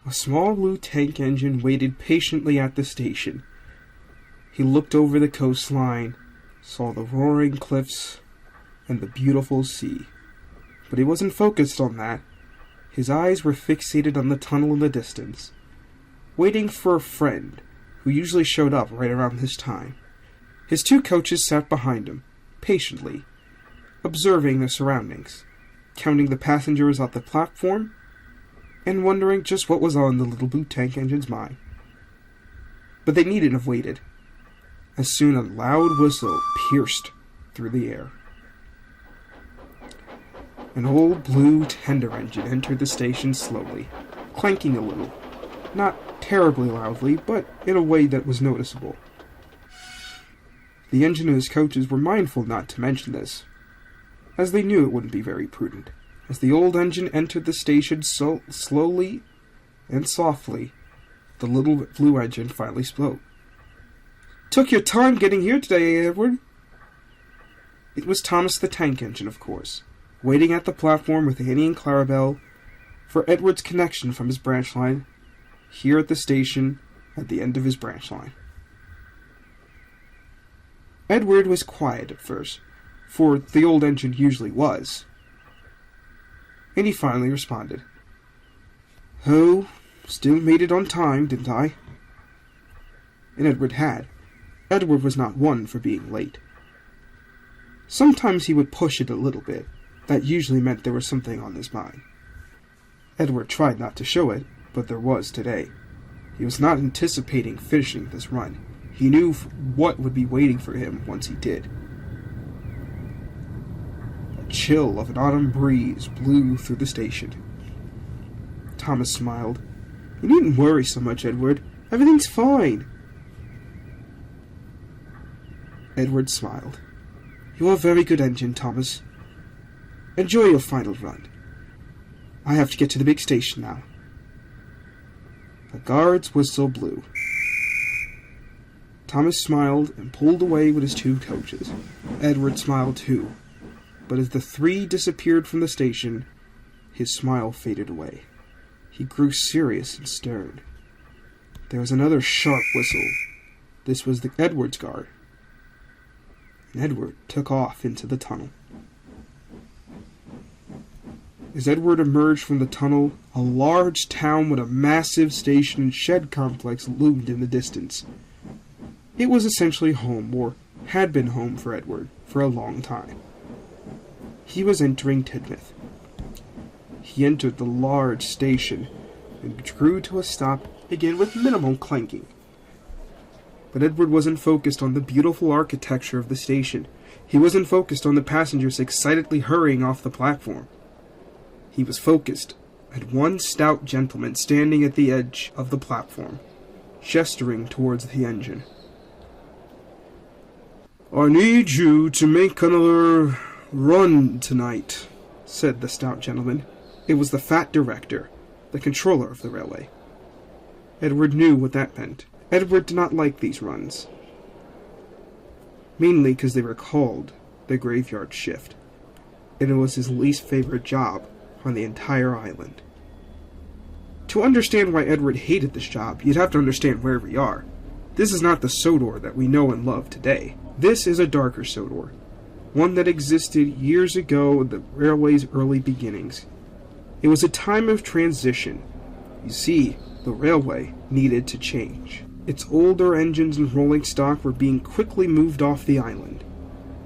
A small blue tank engine waited patiently at the station. He looked over the coastline, saw the roaring cliffs, and the beautiful sea. But he wasn't focused on that. His eyes were fixated on the tunnel in the distance, waiting for a friend who usually showed up right around this time. His two coaches sat behind him, patiently, observing the surroundings, counting the passengers on the platform, and wondering just what was on the little blue tank engine's mind. But they needn't have waited, as soon a loud whistle pierced through the air. An old blue tender engine entered the station slowly, clanking a little, not terribly loudly, but in a way that was noticeable. The engine and his coaches were mindful not to mention this, as they knew it wouldn't be very prudent. As the old engine entered the station slowly and softly, the little blue engine finally spoke. "Took your time getting here today, Edward." It was Thomas the tank engine, of course, waiting at the platform with Annie and Clarabelle for Edward's connection from his branch line here at the station at the end of his branch line. Edward was quiet at first, for the old engine usually was, and he finally responded. "Oh, still made it on time, didn't I?" And Edward had. Edward was not one for being late. Sometimes he would push it a little bit. That usually meant there was something on his mind. Edward tried not to show it, but there was today. He was not anticipating finishing this run. He knew what would be waiting for him once he did. A chill of an autumn breeze blew through the station. Thomas smiled. "You needn't worry so much, Edward. Everything's fine." Edward smiled. "You're a very good engine, Thomas. Enjoy your final run. I have to get to the big station now." The guard's whistle blew. Thomas smiled and pulled away with his two coaches. Edward smiled too, but as the three disappeared from the station, his smile faded away. He grew serious and stern. There was another sharp whistle. This was Edward's guard. And Edward took off into the tunnel. As Edward emerged from the tunnel, a large town with a massive station and shed complex loomed in the distance. It was essentially home, or had been home for Edward, for a long time. He was entering Tidmouth. He entered the large station and drew to a stop again with minimal clanking. But Edward wasn't focused on the beautiful architecture of the station. He wasn't focused on the passengers excitedly hurrying off the platform. He was focused at one stout gentleman standing at the edge of the platform, gesturing towards the engine. "I need you to make another run tonight," said the stout gentleman. It was the fat director, the controller of the railway. Edward knew what that meant. Edward did not like these runs, mainly because they were called the graveyard shift, and it was his least favorite job on the entire island. To understand why Edward hated this job, you'd have to understand where we are. This is not the Sodor that we know and love today. This is a darker Sodor, one that existed years ago in the railway's early beginnings. It was a time of transition. You see, the railway needed to change. Its older engines and rolling stock were being quickly moved off the island.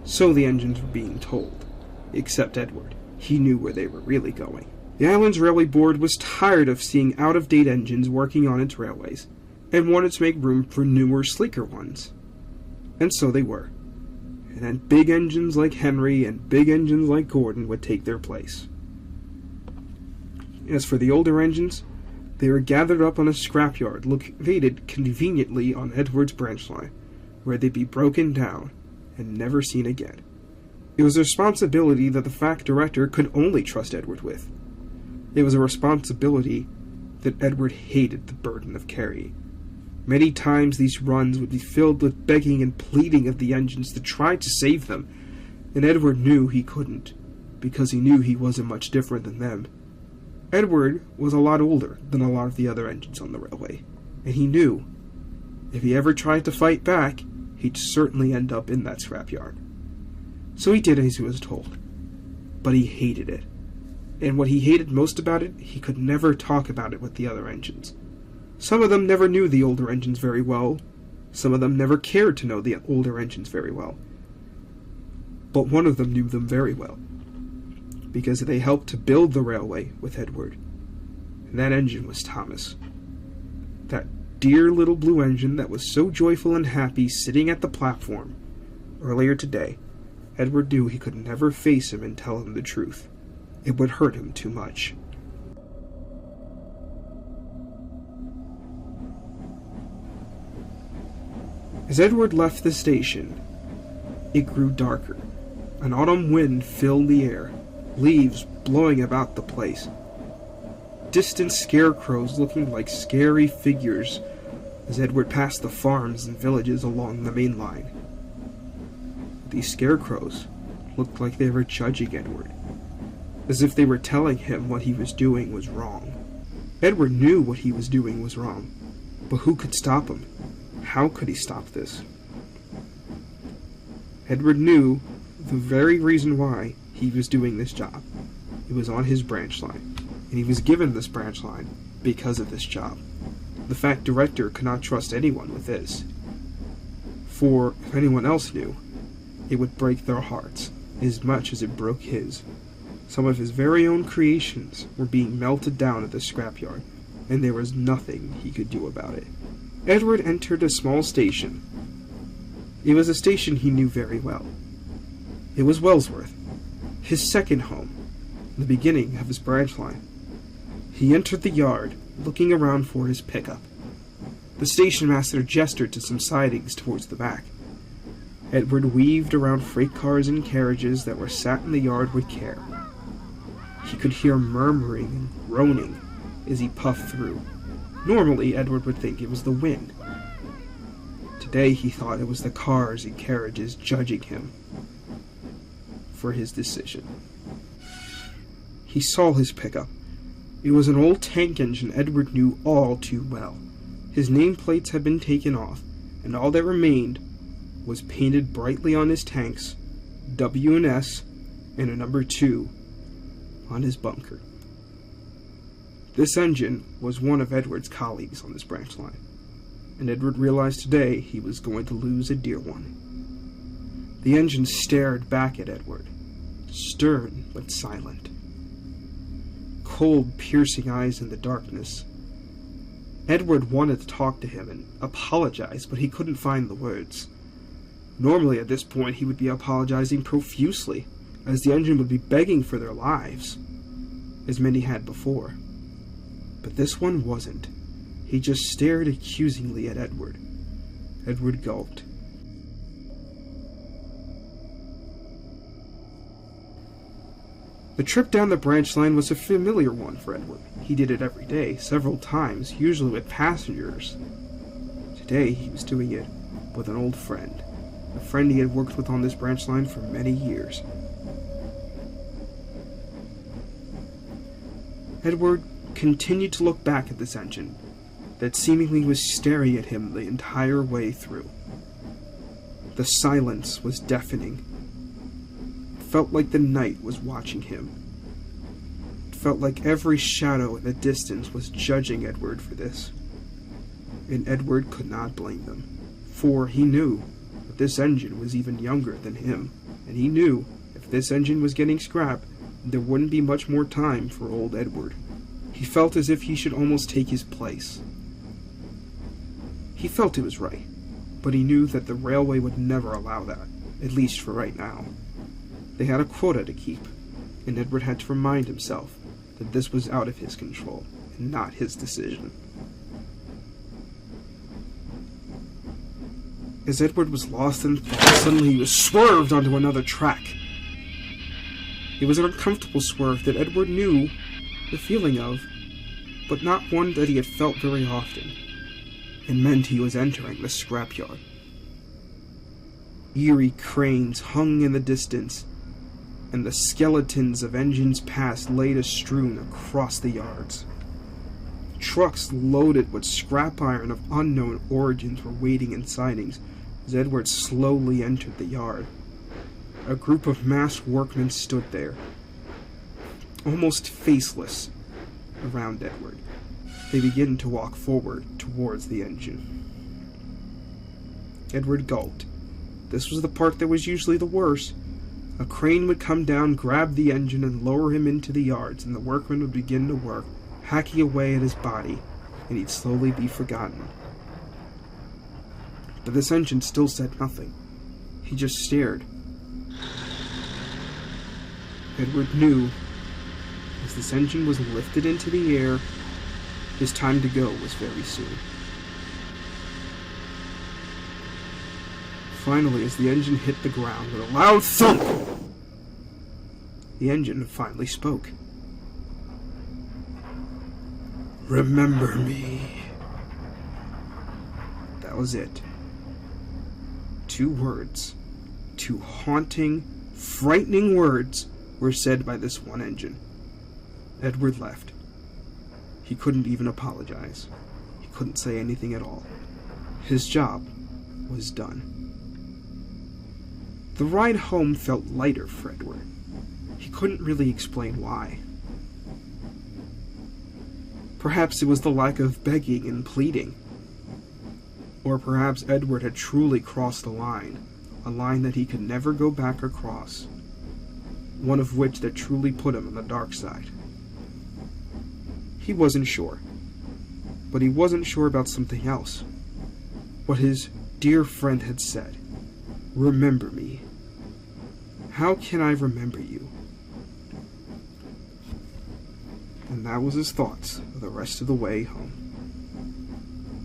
So the engines were being told. Except Edward. He knew where they were really going. The island's railway board was tired of seeing out-of-date engines working on its railways, and wanted to make room for newer, sleeker ones. And so they were. And then big engines like Henry and big engines like Gordon would take their place. As for the older engines, they were gathered up on a scrapyard located conveniently on Edward's branch line, where they'd be broken down and never seen again. It was a responsibility that the fact director could only trust Edward with. It was a responsibility that Edward hated the burden of carrying. Many times these runs would be filled with begging and pleading of the engines to try to save them, and Edward knew he couldn't, because he knew he wasn't much different than them. Edward was a lot older than a lot of the other engines on the railway, and he knew if he ever tried to fight back, he'd certainly end up in that scrapyard. So he did as he was told, but he hated it. And what he hated most about it, he could never talk about it with the other engines. Some of them never knew the older engines very well. Some of them never cared to know the older engines very well. But one of them knew them very well, because they helped to build the railway with Edward. And that engine was Thomas. That dear little blue engine that was so joyful and happy sitting at the platform. Earlier today, Edward knew he could never face him and tell him the truth. It would hurt him too much. As Edward left the station, it grew darker. An autumn wind filled the air, leaves blowing about the place. Distant scarecrows looking like scary figures as Edward passed the farms and villages along the main line. These scarecrows looked like they were judging Edward, as if they were telling him what he was doing was wrong. Edward knew what he was doing was wrong, but who could stop him? How could he stop this? Edward knew the very reason why he was doing this job. It was on his branch line, and he was given this branch line because of this job. The Fat Director could not trust anyone with this, for if anyone else knew, it would break their hearts as much as it broke his. Some of his very own creations were being melted down at the scrapyard, and there was nothing he could do about it. Edward entered a small station. It was a station he knew very well. It was Wellsworth, his second home, the beginning of his branch line. He entered the yard, looking around for his pickup. The station master gestured to some sidings towards the back. Edward weaved around freight cars and carriages that were sat in the yard with care. He could hear murmuring and groaning as he puffed through. Normally, Edward would think it was the wind. Today, he thought it was the cars and carriages judging him for his decision. He saw his pickup. It was an old tank engine Edward knew all too well. His nameplates had been taken off, and all that remained was painted brightly on his tanks, W&S, and a number 2 on his bunker. This engine was one of Edward's colleagues on this branch line, and Edward realized today he was going to lose a dear one. The engine stared back at Edward, stern but silent. Cold, piercing eyes in the darkness. Edward wanted to talk to him and apologize, but he couldn't find the words. Normally, at this point, he would be apologizing profusely, as the engine would be begging for their lives, as many had before. But this one wasn't. He just stared accusingly at Edward. Edward gulped. The trip down the branch line was a familiar one for Edward. He did it every day, several times, usually with passengers. Today, he was doing it with an old friend. A friend he had worked with on this branch line for many years. Edward continued to look back at this engine that seemingly was staring at him the entire way through. The silence was deafening. It felt like the night was watching him. It felt like every shadow in the distance was judging Edward for this. And Edward could not blame them, for he knew that this engine was even younger than him, and he knew if this engine was getting scrapped, there wouldn't be much more time for old Edward. He felt as if he should almost take his place. He felt it was right, but he knew that the railway would never allow that, at least for right now. They had a quota to keep, and Edward had to remind himself that this was out of his control, and not his decision. As Edward was lost in thought, suddenly he was swerved onto another track. It was an uncomfortable swerve that Edward knew the feeling of, but not one that he had felt very often. It meant he was entering the scrapyard. Eerie cranes hung in the distance, and the skeletons of engines past lay strewn across the yards. Trucks loaded with scrap iron of unknown origins were waiting in sidings as Edward slowly entered the yard. A group of masked workmen stood there, almost faceless, around Edward. They began to walk forward towards the engine. Edward gulped. This was the part that was usually the worst. A crane would come down, grab the engine, and lower him into the yards, and the workmen would begin to work, hacking away at his body, and he'd slowly be forgotten. But this engine still said nothing. He just stared. Edward knew, as this engine was lifted into the air, his time to go was very soon. Finally, as the engine hit the ground with a loud thump, the engine finally spoke. "Remember me." That was it. 2 words. 2 haunting, frightening words were said by this one engine. Edward left. He couldn't even apologize. He couldn't say anything at all. His job was done. The ride home felt lighter for Edward. He couldn't really explain why. Perhaps it was the lack of begging and pleading. Or perhaps Edward had truly crossed the line, a line that he could never go back across, one of which that truly put him on the dark side. He wasn't sure. But he wasn't sure about something else. What his dear friend had said. Remember me. How can I remember you? And that was his thoughts the rest of the way home.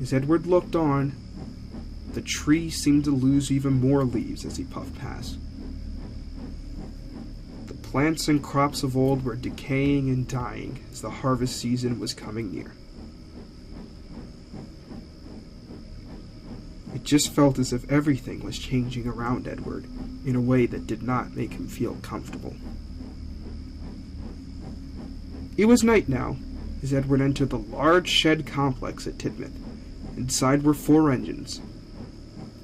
As Edward looked on, the tree seemed to lose even more leaves as he puffed past. The plants and crops of old were decaying and dying as the harvest season was coming near. It just felt as if everything was changing around Edward in a way that did not make him feel comfortable. It was night now, as Edward entered the large shed complex at Titmuth. Inside were 4 engines.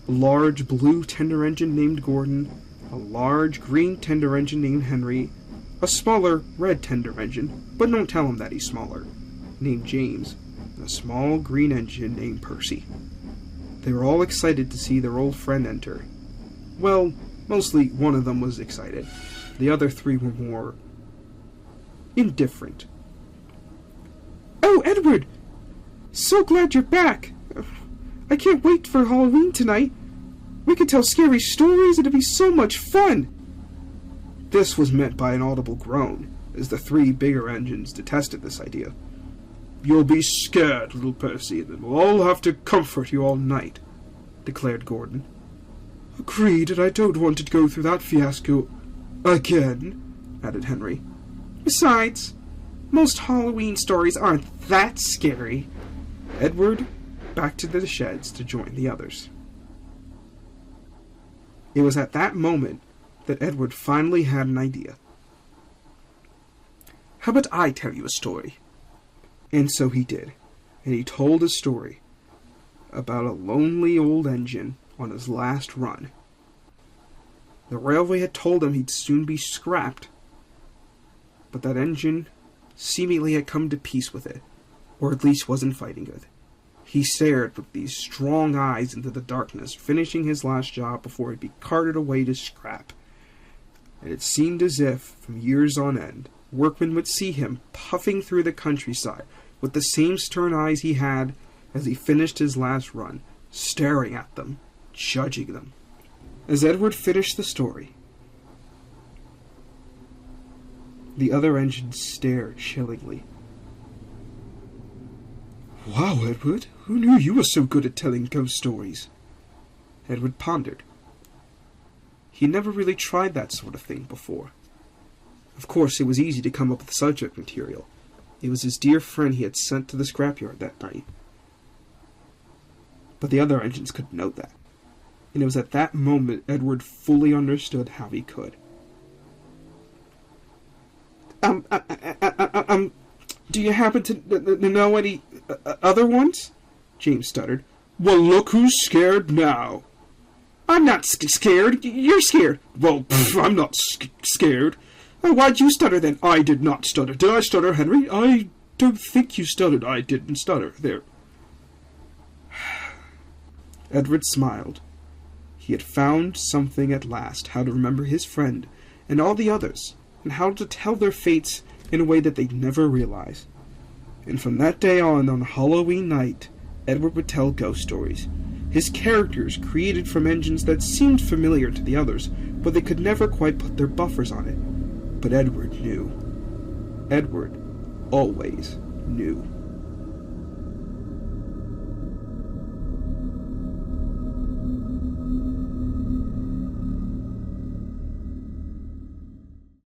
A large blue tender engine named Gordon, a large green tender engine named Henry, a smaller red tender engine, but don't tell him that he's smaller, named James, and a small green engine named Percy. They were all excited to see their old friend enter. Well, mostly one of them was excited. The other 3 were more indifferent. "Oh, Edward! So glad you're back! I can't wait for Halloween tonight. We could tell scary stories, and it'd be so much fun!" This was met by an audible groan, as the 3 bigger engines detested this idea. "You'll be scared, little Percy, and then we'll all have to comfort you all night," declared Gordon. "Agreed, and I don't want to go through that fiasco again," added Henry. "Besides, most Halloween stories aren't that scary." Edward back to the sheds to join the others. It was at that moment that Edward finally had an idea. "How about I tell you a story?" And so he did, and he told a story about a lonely old engine on his last run. The railway had told him he'd soon be scrapped, but that engine seemingly had come to peace with it, or at least wasn't fighting it. He stared with these strong eyes into the darkness, finishing his last job before he'd be carted away to scrap. And it seemed as if, from years on end, workmen would see him puffing through the countryside with the same stern eyes he had as he finished his last run, staring at them, judging them. As Edward finished the story, the other engines stared chillingly. "Wow, Edward, who knew you were so good at telling ghost stories?" Edward pondered. He never really tried that sort of thing before. Of course, it was easy to come up with subject material. It was his dear friend he had sent to the scrapyard that night. But the other engines couldn't know that. And it was at that moment Edward fully understood how he could. Do you happen to know any other ones? James stuttered. Well, look who's scared now. I'm not scared. You're scared. Well, I'm not scared. Why'd you stutter then? I did not stutter. Did I stutter, Henry? I don't think you stuttered. I didn't stutter. There. Edward smiled. He had found something at last, how to remember his friend and all the others, and how to tell their fates in a way that they'd never realize. And from that day on Halloween night, Edward would tell ghost stories. His characters created from engines that seemed familiar to the others, but they could never quite put their buffers on it. But Edward knew. Edward always knew.